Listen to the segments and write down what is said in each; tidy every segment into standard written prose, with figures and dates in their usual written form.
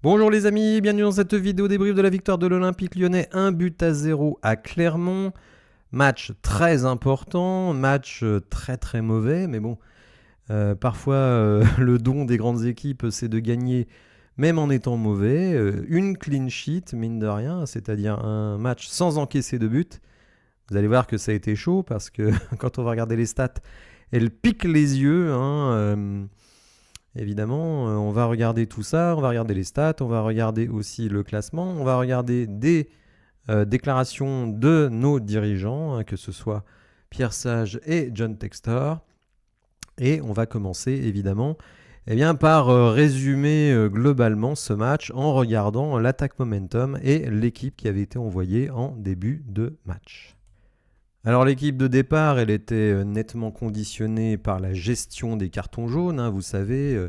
Bonjour les amis, bienvenue dans cette vidéo débrief de la victoire de l'Olympique Lyonnais, 1-0 à Clermont. Match très important, match très très mauvais, mais bon, parfois le don des grandes équipes c'est de gagner même en étant mauvais. Une clean sheet, mine de rien, c'est-à-dire un match sans encaisser de but. Vous allez voir que ça a été chaud parce que quand on va regarder les stats, elles piquent les yeux, hein. Évidemment, on va regarder tout ça, on va regarder les stats, on va regarder aussi le classement, on va regarder des déclarations de nos dirigeants, hein, que ce soit Pierre Sage et John Textor. Et on va commencer évidemment par résumer globalement ce match en regardant l'attaque momentum et l'équipe qui avait été envoyée en début de match. Alors l'équipe de départ, elle était nettement conditionnée par la gestion des cartons jaunes, hein, vous savez,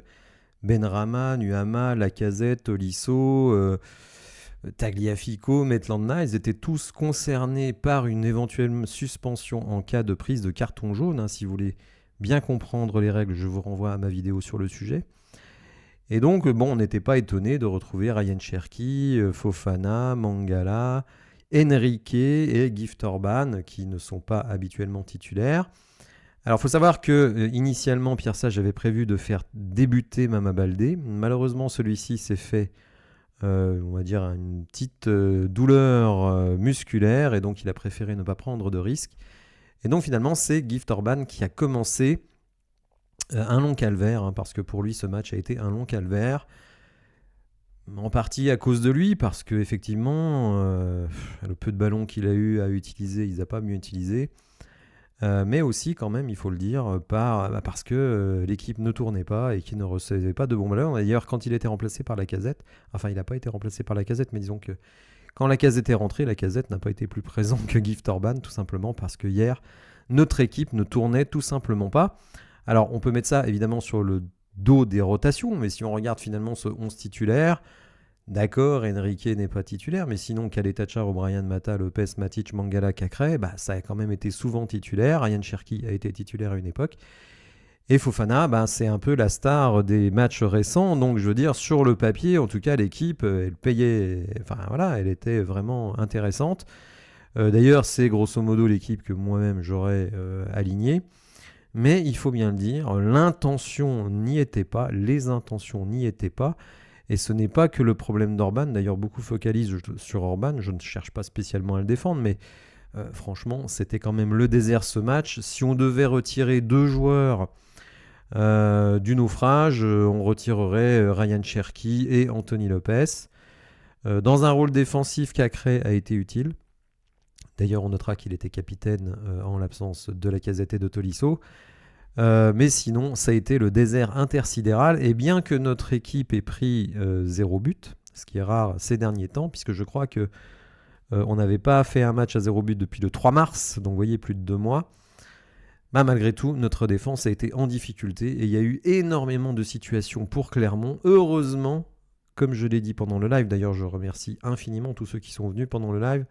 Benrahma, Nuama, Lacazette, Tolisso, Tagliafico, Maitland-Niles, ils étaient tous concernés par une éventuelle suspension en cas de prise de carton jaune, hein. Si vous voulez bien comprendre les règles, je vous renvoie à ma vidéo sur le sujet. Et donc, on n'était pas étonné de retrouver Ryan Cherki, Fofana, Mangala, Enrique et Gift Orban qui ne sont pas habituellement titulaires. Alors il faut savoir que initialement Pierre Sage avait prévu de faire débuter Mama Baldé. Malheureusement celui-ci s'est fait on va dire une petite douleur musculaire et donc il a préféré ne pas prendre de risques. Et donc finalement c'est Gift Orban qui a commencé un long calvaire, hein, parce que pour lui ce match a été un long calvaire. En partie à cause de lui, parce qu'effectivement, le peu de ballons qu'il a eu à utiliser, il n'a pas mieux utilisé. Mais aussi, quand même, il faut le dire, parce que l'équipe ne tournait pas et qu'il ne recevait pas de bons ballons. D'ailleurs, quand il était remplacé par Lacazette, enfin, il n'a pas été remplacé par Lacazette, mais disons que quand Lacazette est rentré, Lacazette n'a pas été plus présent que Gift Orban, tout simplement parce que hier, notre équipe ne tournait tout simplement pas. Alors, on peut mettre ça, évidemment, sur le dos des rotations, mais si on regarde finalement ce 11 titulaire, d'accord, Enrique n'est pas titulaire, mais sinon Kaletacha, O'Brien, Mata, Lopez, Matic, Mangala, Cacré, ça a quand même été souvent titulaire. Ryan Cherki a été titulaire à une époque. Et Fofana, c'est un peu la star des matchs récents, donc je veux dire, sur le papier, en tout cas, l'équipe, elle payait, enfin voilà, elle était vraiment intéressante. D'ailleurs, c'est grosso modo l'équipe que moi-même j'aurais alignée. Mais il faut bien le dire, l'intention n'y était pas, les intentions n'y étaient pas. Et ce n'est pas que le problème d'Orban. D'ailleurs, beaucoup focalisent sur Orban. Je ne cherche pas spécialement à le défendre, mais franchement, c'était quand même le désert ce match. Si on devait retirer 2 joueurs du naufrage, on retirerait Ryan Cherki et Anthony Lopez. Dans un rôle défensif, Cacré a été utile. D'ailleurs, on notera qu'il était capitaine en l'absence de Lacazette et de Tolisso. Mais sinon, ça a été le désert intersidéral. Et bien que notre équipe ait pris 0 but, ce qui est rare ces derniers temps, puisque je crois que on n'avait pas fait un match à 0 but depuis le 3 mars, donc vous voyez, plus de 2 mois, malgré tout, notre défense a été en difficulté. Et il y a eu énormément de situations pour Clermont. Heureusement, comme je l'ai dit pendant le live, d'ailleurs je remercie infiniment tous ceux qui sont venus pendant le live,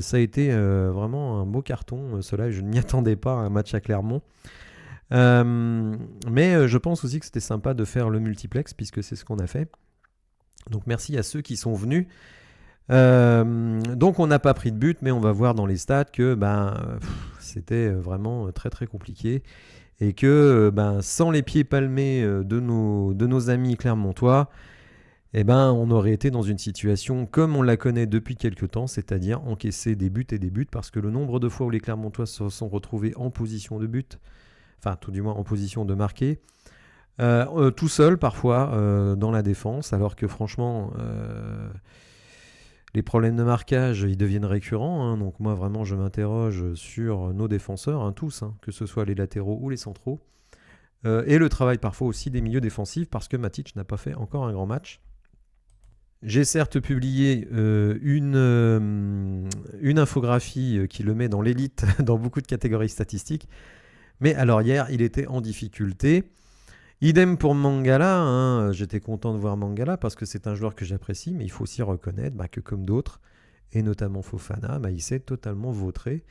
ça a été vraiment un beau carton, ce live. Je ne m'y attendais pas à un match à Clermont. Mais je pense aussi que c'était sympa de faire le multiplex, puisque c'est ce qu'on a fait. Donc merci à ceux qui sont venus. Donc on n'a pas pris de but, mais on va voir dans les stats que c'était vraiment très très compliqué. Et que sans les pieds palmés de nos amis clermontois, on aurait été dans une situation comme on la connaît depuis quelques temps, c'est-à-dire encaisser des buts et des buts, parce que le nombre de fois où les Clermontois se sont retrouvés en position de but, enfin tout du moins en position de marquer, tout seul parfois dans la défense, alors que franchement les problèmes de marquage ils deviennent récurrents, hein. Donc moi vraiment je m'interroge sur nos défenseurs, hein, tous, hein, que ce soit les latéraux ou les centraux, et le travail parfois aussi des milieux défensifs, parce que Matic n'a pas fait encore un grand match. J'ai certes publié une infographie qui le met dans l'élite dans beaucoup de catégories statistiques, mais alors hier, il était en difficulté. Idem pour Mangala, hein. J'étais content de voir Mangala parce que c'est un joueur que j'apprécie, mais il faut aussi reconnaître que comme d'autres, et notamment Fofana, il s'est totalement vautré.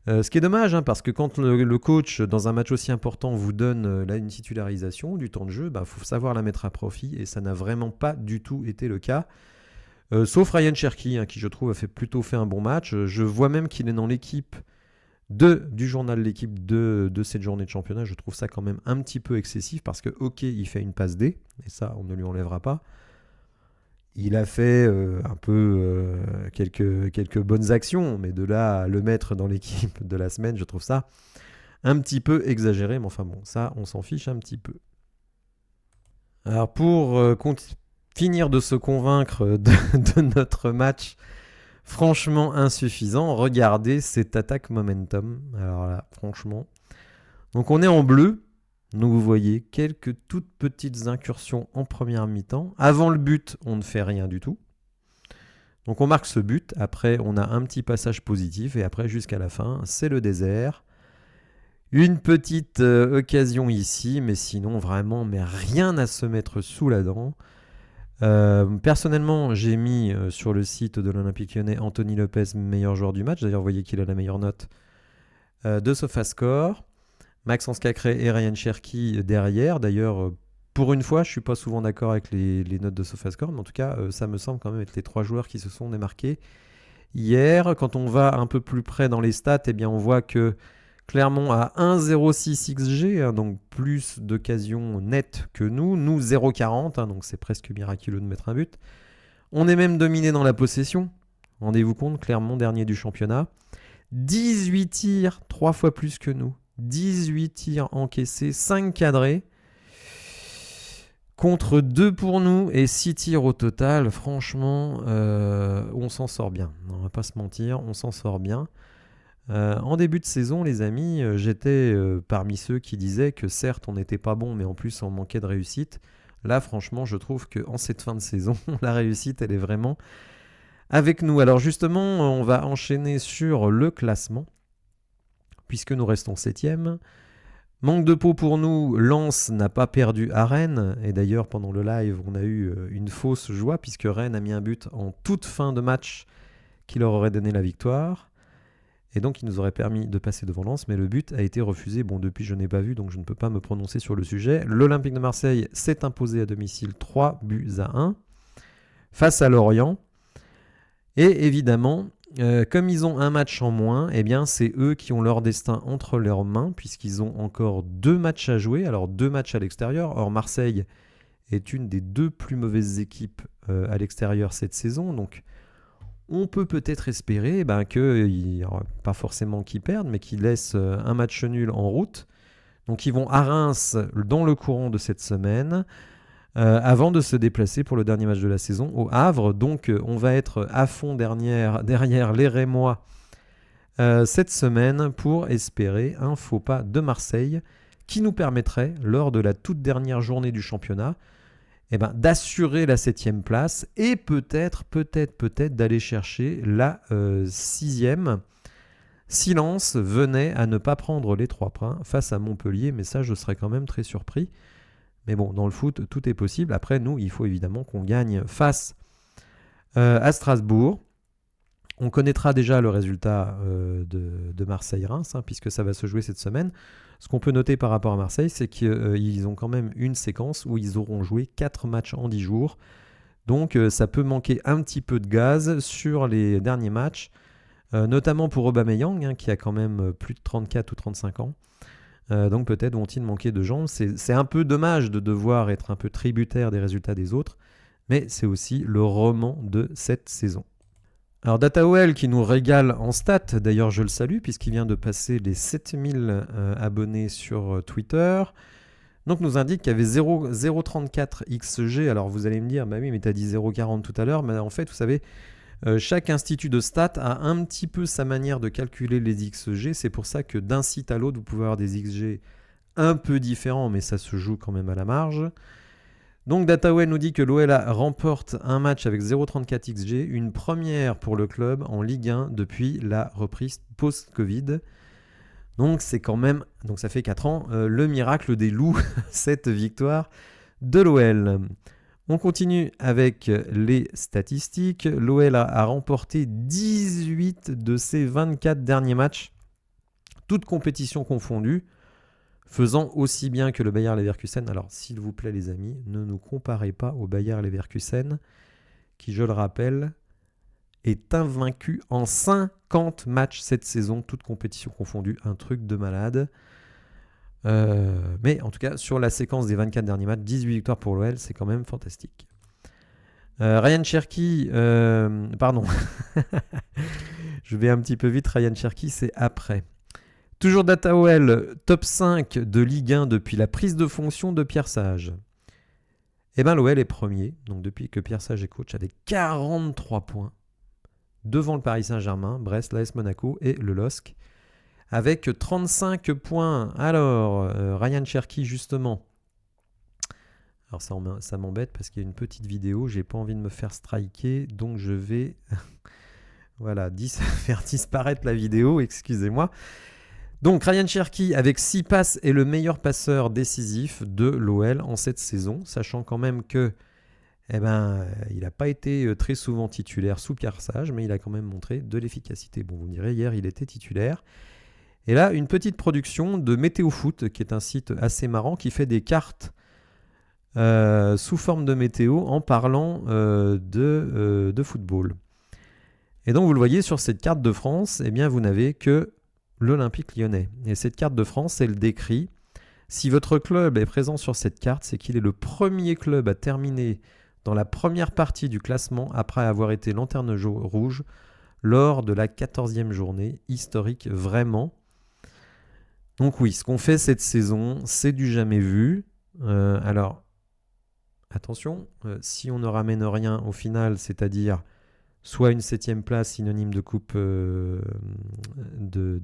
Ce qui est dommage, hein, parce que quand le coach, dans un match aussi important, vous donne là, une titularisation, du temps de jeu, il faut savoir la mettre à profit, et ça n'a vraiment pas du tout été le cas. Sauf Ryan Cherky, hein, qui je trouve a plutôt fait un bon match. Je vois même qu'il est dans l'équipe du journal L'équipe de cette journée de championnat. Je trouve ça quand même un petit peu excessif, parce que ok, il fait une passe D, et ça on ne lui enlèvera pas. Il a fait un peu quelques bonnes actions, mais de là à le mettre dans l'équipe de la semaine, je trouve ça un petit peu exagéré. Mais enfin bon, ça, on s'en fiche un petit peu. Alors pour finir de se convaincre de notre match franchement insuffisant, regardez cette attaque momentum. Alors là, franchement. Donc on est en bleu. Donc vous voyez quelques toutes petites incursions en première mi-temps. Avant le but, on ne fait rien du tout. Donc on marque ce but. Après, on a un petit passage positif. Et après, jusqu'à la fin, c'est le désert. Une petite occasion ici. Mais sinon, vraiment, rien à se mettre sous la dent. Personnellement, j'ai mis sur le site de l'Olympique Lyonnais Anthony Lopez, meilleur joueur du match. D'ailleurs, vous voyez qu'il a la meilleure note de SofaScore. Maxence Cacré et Ryan Cherky derrière. D'ailleurs, pour une fois, je ne suis pas souvent d'accord avec les notes de SofaScore, mais en tout cas, ça me semble quand même être les 3 joueurs qui se sont démarqués. Hier, quand on va un peu plus près dans les stats, eh bien, on voit que Clermont a 1,06 XG, hein, donc plus d'occasions nettes que nous. Nous, 0,40, hein, donc c'est presque miraculeux de mettre un but. On est même dominé dans la possession. Rendez-vous compte, Clermont, dernier du championnat. 18 tirs, 3 fois plus que nous. 18 tirs encaissés, 5 cadrés. Contre 2 pour nous et 6 tirs au total. Franchement, on s'en sort bien. On va pas se mentir, on s'en sort bien. En début de saison, les amis, j'étais parmi ceux qui disaient que certes, on n'était pas bon, mais en plus, on manquait de réussite. Là, franchement, je trouve qu'en cette fin de saison, la réussite, elle est vraiment avec nous. Alors justement, on va enchaîner sur le classement, puisque nous restons 7e. Manque de peau pour nous, Lens n'a pas perdu à Rennes. Et d'ailleurs, pendant le live, on a eu une fausse joie, puisque Rennes a mis un but en toute fin de match qui leur aurait donné la victoire. Et donc, il nous aurait permis de passer devant Lens, mais le but a été refusé. Bon, depuis, je n'ai pas vu, donc je ne peux pas me prononcer sur le sujet. L'Olympique de Marseille s'est imposé à domicile 3-1 face à Lorient. Et évidemment, comme ils ont un match en moins, eh bien, c'est eux qui ont leur destin entre leurs mains, puisqu'ils ont encore 2 matchs à jouer. Alors, 2 matchs à l'extérieur. Or, Marseille est une des 2 plus mauvaises équipes à l'extérieur cette saison. Donc, on peut peut-être espérer qu'ils, pas forcément qu'ils perdent, mais qu'ils laissent un match nul en route. Donc ils vont à Reims dans le courant de cette semaine, avant de se déplacer pour le dernier match de la saison au Havre. Donc on va être à fond derrière les Rémois cette semaine pour espérer un faux pas de Marseille qui nous permettrait, lors de la toute dernière journée du championnat, d'assurer la 7e place et peut-être d'aller chercher la 6e. Si Lens venait à ne pas prendre les 3 points face à Montpellier, mais ça je serais quand même très surpris. Mais bon, dans le foot, tout est possible. Après, nous, il faut évidemment qu'on gagne face à Strasbourg. On connaîtra déjà le résultat de Marseille-Reims, hein, puisque ça va se jouer cette semaine. Ce qu'on peut noter par rapport à Marseille, c'est qu'ils ont quand même une séquence où ils auront joué 4 matchs en 10 jours. Donc ça peut manquer un petit peu de gaz sur les derniers matchs, notamment pour Aubameyang, hein, qui a quand même plus de 34 ou 35 ans. Donc peut-être vont-ils manquer de jambes. C'est un peu dommage de devoir être un peu tributaire des résultats des autres, mais c'est aussi le roman de cette saison. Alors DataOL qui nous régale en stats, d'ailleurs je le salue puisqu'il vient de passer les 7000 abonnés sur Twitter, donc nous indique qu'il y avait 0,34 XG. Alors vous allez me dire, bah oui mais tu as dit 0,40 tout à l'heure, mais en fait vous savez, chaque institut de stats a un petit peu sa manière de calculer les XG, c'est pour ça que d'un site à l'autre vous pouvez avoir des XG un peu différents, mais ça se joue quand même à la marge. Donc DataOL nous dit que l'OL remporte un match avec 0,34 XG, une première pour le club en Ligue 1 depuis la reprise post-Covid. Donc c'est quand même, donc ça fait 4 ans, le miracle des loups, cette victoire de l'OL. On continue avec les statistiques. L'OL a remporté 18 de ses 24 derniers matchs toutes compétitions confondues, faisant aussi bien que le Bayer Leverkusen. Alors, s'il vous plaît, les amis, ne nous comparez pas au Bayer Leverkusen, qui, je le rappelle, est invaincu en 50 matchs cette saison, toutes compétitions confondues. Un truc de malade. Mais en tout cas, sur la séquence des 24 derniers matchs, 18 victoires pour l'OL, c'est quand même fantastique. Ryan Cherki, pardon, je vais un petit peu vite. Ryan Cherki, c'est après. Toujours DataOL, top 5 de Ligue 1 depuis la prise de fonction de Pierre Sage. Eh bien, l'OL est premier, donc depuis que Pierre Sage est coach, avec 43 points, devant le Paris Saint-Germain, Brest, l'AS Monaco et le LOSC, avec 35 points. Alors, Ryan Cherki, justement. Alors, ça m'embête parce qu'il y a une petite vidéo, j'ai pas envie de me faire striker, donc je vais voilà, faire disparaître la vidéo, excusez-moi. Donc Ryan Cherki avec 6 passes est le meilleur passeur décisif de l'OL en cette saison, sachant quand même que il n'a pas été très souvent titulaire sous Pierre Sage, mais il a quand même montré de l'efficacité. Bon, vous me direz, hier il était titulaire. Et là, une petite production de Météo Foot, qui est un site assez marrant, qui fait des cartes sous forme de météo en parlant de football. Et donc vous le voyez sur cette carte de France, eh bien vous n'avez que l'Olympique Lyonnais. Et cette carte de France, elle décrit, si votre club est présent sur cette carte, c'est qu'il est le premier club à terminer dans la première partie du classement après avoir été lanterne rouge lors de la 14e journée, historique vraiment. Donc oui, ce qu'on fait cette saison, c'est du jamais vu. Alors, attention, si on ne ramène rien au final, c'est-à-dire soit une 7e place synonyme de coupe de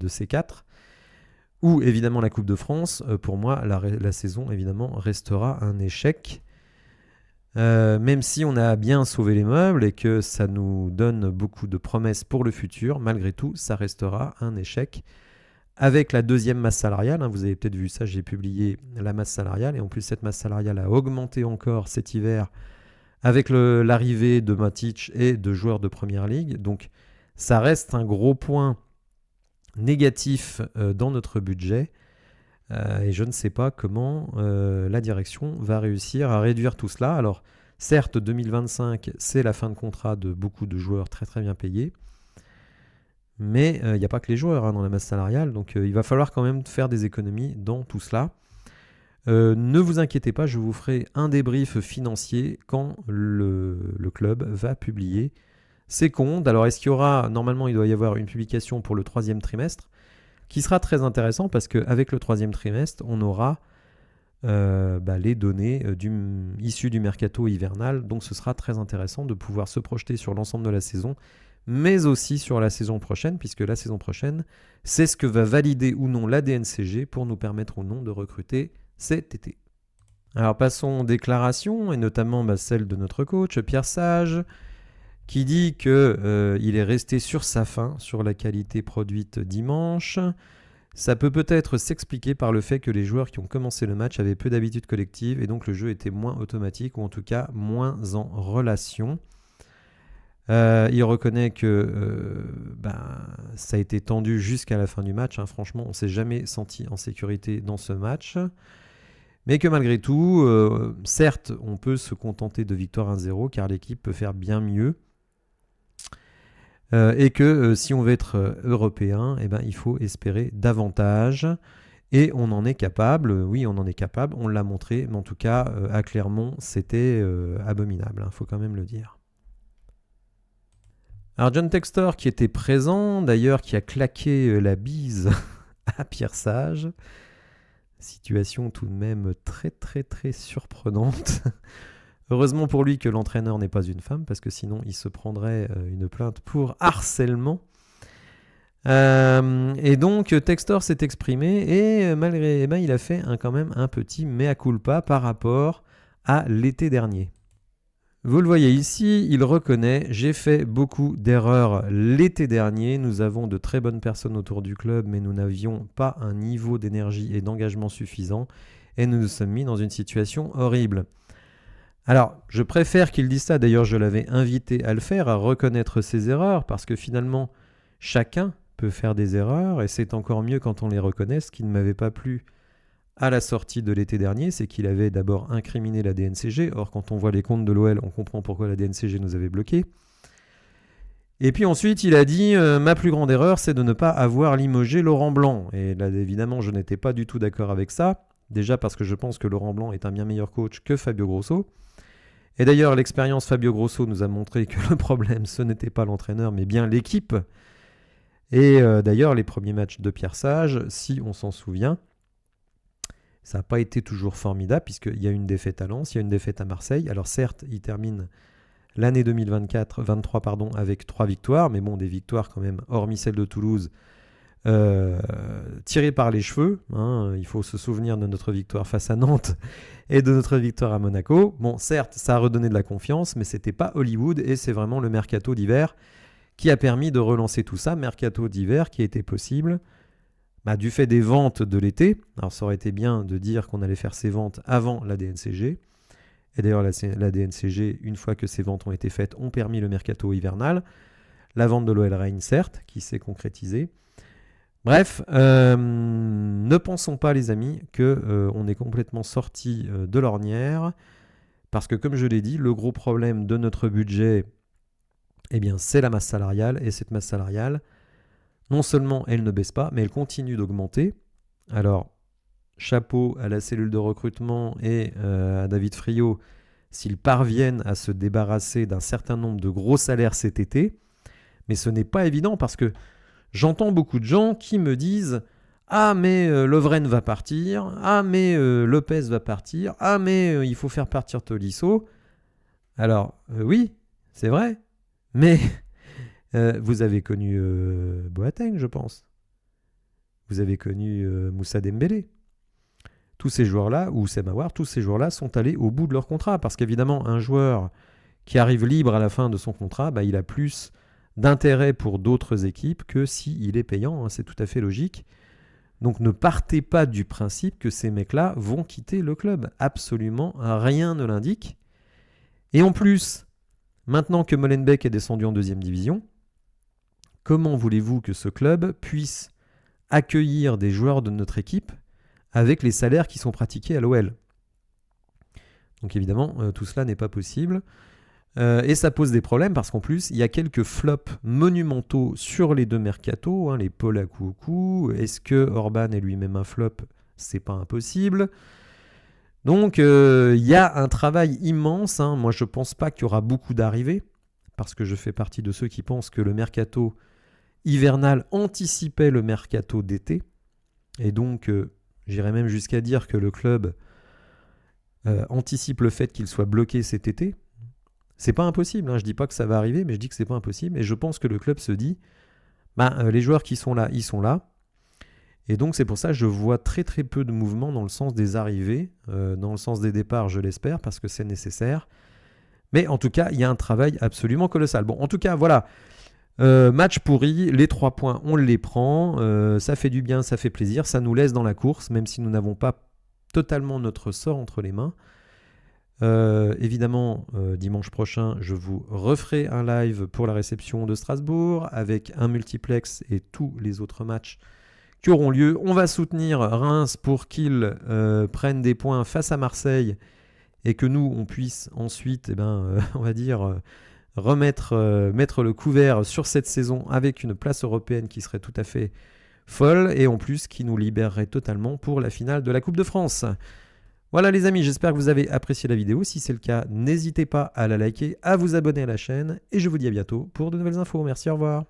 C4, ou évidemment la Coupe de France, pour moi, la saison évidemment restera un échec. Même si on a bien sauvé les meubles et que ça nous donne beaucoup de promesses pour le futur, malgré tout, ça restera un échec. Avec la deuxième masse salariale, vous avez peut-être vu ça, j'ai publié la masse salariale, et en plus cette masse salariale a augmenté encore cet hiver avec l'arrivée de Matic et de joueurs de Première Ligue. Donc ça reste un gros point négatif dans notre budget. Et je ne sais pas comment la direction va réussir à réduire tout cela. Alors certes, 2025, c'est la fin de contrat de beaucoup de joueurs très très bien payés. Mais il n'y a pas que les joueurs dans la masse salariale. Donc il va falloir quand même faire des économies dans tout cela. Ne vous inquiétez pas, je vous ferai un débrief financier quand le club va publier ses comptes. Alors est-ce qu'il y aura, normalement il doit y avoir une publication pour le 3e trimestre, qui sera très intéressant parce qu'avec le 3e trimestre, on aura les données issues du mercato hivernal. Donc ce sera très intéressant de pouvoir se projeter sur l'ensemble de la saison, mais aussi sur la saison prochaine, puisque la saison prochaine, c'est ce que va valider ou non la DNCG pour nous permettre ou non de recruter cet été. Alors passons aux déclarations, et notamment celle de notre coach Pierre Sage, qui dit qu'il est resté sur sa faim sur la qualité produite dimanche. Ça peut-être s'expliquer par le fait que les joueurs qui ont commencé le match avaient peu d'habitude collective, et donc le jeu était moins automatique, ou en tout cas moins en relation. Il reconnaît que ça a été tendu jusqu'à la fin du match. Franchement, on ne s'est jamais senti en sécurité dans ce match. Mais que malgré tout, certes, on peut se contenter de victoire 1-0 car l'équipe peut faire bien mieux. Et que si on veut être européen, il faut espérer davantage. Et on en est capable, oui, on en est capable, on l'a montré. Mais en tout cas, à Clermont, c'était abominable, faut quand même le dire. Alors John Textor, qui était présent, d'ailleurs, qui a claqué la bise à Pierre Sage. Situation tout de même très très très surprenante. Heureusement pour lui que l'entraîneur n'est pas une femme, parce que sinon il se prendrait une plainte pour harcèlement. Et donc Textor s'est exprimé et malgré, il a fait quand même un petit mea culpa par rapport à l'été dernier. Vous le voyez ici, il reconnaît « J'ai fait beaucoup d'erreurs l'été dernier. Nous avons de très bonnes personnes autour du club, mais nous n'avions pas un niveau d'énergie et d'engagement suffisant et nous nous sommes mis dans une situation horrible. » Alors, je préfère qu'il dise ça. D'ailleurs, je l'avais invité à le faire, à reconnaître ses erreurs, parce que finalement, chacun peut peut faire des erreurs, et c'est encore mieux quand on les reconnaît. Ce qui ne m'avait pas plu à la sortie de l'été dernier, c'est qu'il avait d'abord incriminé la DNCG. Or, quand on voit les comptes de l'OL, on comprend pourquoi la DNCG nous avait bloqués. Et puis ensuite, il a dit ma plus grande erreur, c'est de ne pas avoir limogé Laurent Blanc. Et là, évidemment, je n'étais pas du tout d'accord avec ça. Déjà parce que je pense que Laurent Blanc est un bien meilleur coach que Fabio Grosso. Et d'ailleurs, l'expérience Fabio Grosso nous a montré que le problème, ce n'était pas l'entraîneur, mais bien l'équipe. Et d'ailleurs, les premiers matchs de Pierre Sage, si on s'en souvient, ça n'a pas été toujours formidable, puisqu'il y a une défaite à Lens, il y a une défaite à Marseille. Alors certes, il termine l'année 2023 avec 3 victoires, mais bon, des victoires quand même, hormis celle de Toulouse, tirées par les cheveux. Hein. Il faut se souvenir de notre victoire face à Nantes et de notre victoire à Monaco. Bon, certes, ça a redonné de la confiance, mais c'était pas Hollywood, et c'est vraiment le mercato d'hiver qui a permis de relancer tout ça. Mercato d'hiver qui a été possible du fait des ventes de l'été. Alors ça aurait été bien de dire qu'on allait faire ces ventes avant la DNCG. Et d'ailleurs, la DNCG, une fois que ces ventes ont été faites, ont permis le mercato hivernal. La vente de l'OL Reign, certes, qui s'est concrétisée. Bref, ne pensons pas, les amis, qu'on est complètement sorti de l'ornière. Parce que, comme je l'ai dit, le gros problème de notre budget, eh bien, c'est la masse salariale. Et cette masse salariale, non seulement elle ne baisse pas, mais elle continue d'augmenter. Alors, chapeau à la cellule de recrutement et à David Friot s'ils parviennent à se débarrasser d'un certain nombre de gros salaires cet été. Mais ce n'est pas évident parce que j'entends beaucoup de gens qui me disent « Ah, mais Lovren va partir. Ah, mais Lopez va partir. Ah, mais il faut faire partir Tolisso. » Alors, oui, c'est vrai. Mais vous avez connu Boateng, je pense. Vous avez connu Moussa Dembélé. Tous ces joueurs-là, ou Semawar, tous ces joueurs-là sont allés au bout de leur contrat. Parce qu'évidemment, un joueur qui arrive libre à la fin de son contrat, il a plus d'intérêt pour d'autres équipes que s'il est payant. Hein, c'est tout à fait logique. Donc ne partez pas du principe que ces mecs-là vont quitter le club. Absolument rien ne l'indique. Et en plus, maintenant que Molenbeek est descendu en 2e division, comment voulez-vous que ce club puisse accueillir des joueurs de notre équipe avec les salaires qui sont pratiqués à l'OL? Donc évidemment, tout cela n'est pas possible. Et ça pose des problèmes parce qu'en plus, il y a quelques flops monumentaux sur les deux mercatos, hein, les Paul Akoukou. Est-ce que Orban est lui-même un flop? C'est pas impossible. Donc il y a un travail immense. Hein. Moi, je pense pas qu'il y aura beaucoup d'arrivées parce que je fais partie de ceux qui pensent que le mercato hivernal anticipait le mercato d'été. Et donc, j'irais même jusqu'à dire que le club anticipe le fait qu'il soit bloqué cet été. C'est pas impossible, hein. Je dis pas que ça va arriver, mais je dis que c'est pas impossible. Et je pense que le club se dit, les joueurs qui sont là, ils sont là. Et donc c'est pour ça que je vois très très peu de mouvements dans le sens des arrivées, dans le sens des départs, je l'espère, parce que c'est nécessaire. Mais en tout cas, il y a un travail absolument colossal. Bon, en tout cas, voilà. Match pourri, les 3 points, on les prend. Ça fait du bien, ça fait plaisir. Ça nous laisse dans la course, même si nous n'avons pas totalement notre sort entre les mains. Évidemment, dimanche prochain, je vous referai un live pour la réception de Strasbourg avec un multiplex et tous les autres matchs qui auront lieu. On va soutenir Reims pour qu'ils prennent des points face à Marseille et que nous, on puisse ensuite, on va dire, mettre le couvert sur cette saison avec une place européenne qui serait tout à fait folle et en plus qui nous libérerait totalement pour la finale de la Coupe de France. Voilà les amis, j'espère que vous avez apprécié la vidéo. Si c'est le cas, n'hésitez pas à la liker, à vous abonner à la chaîne et je vous dis à bientôt pour de nouvelles infos. Merci, au revoir.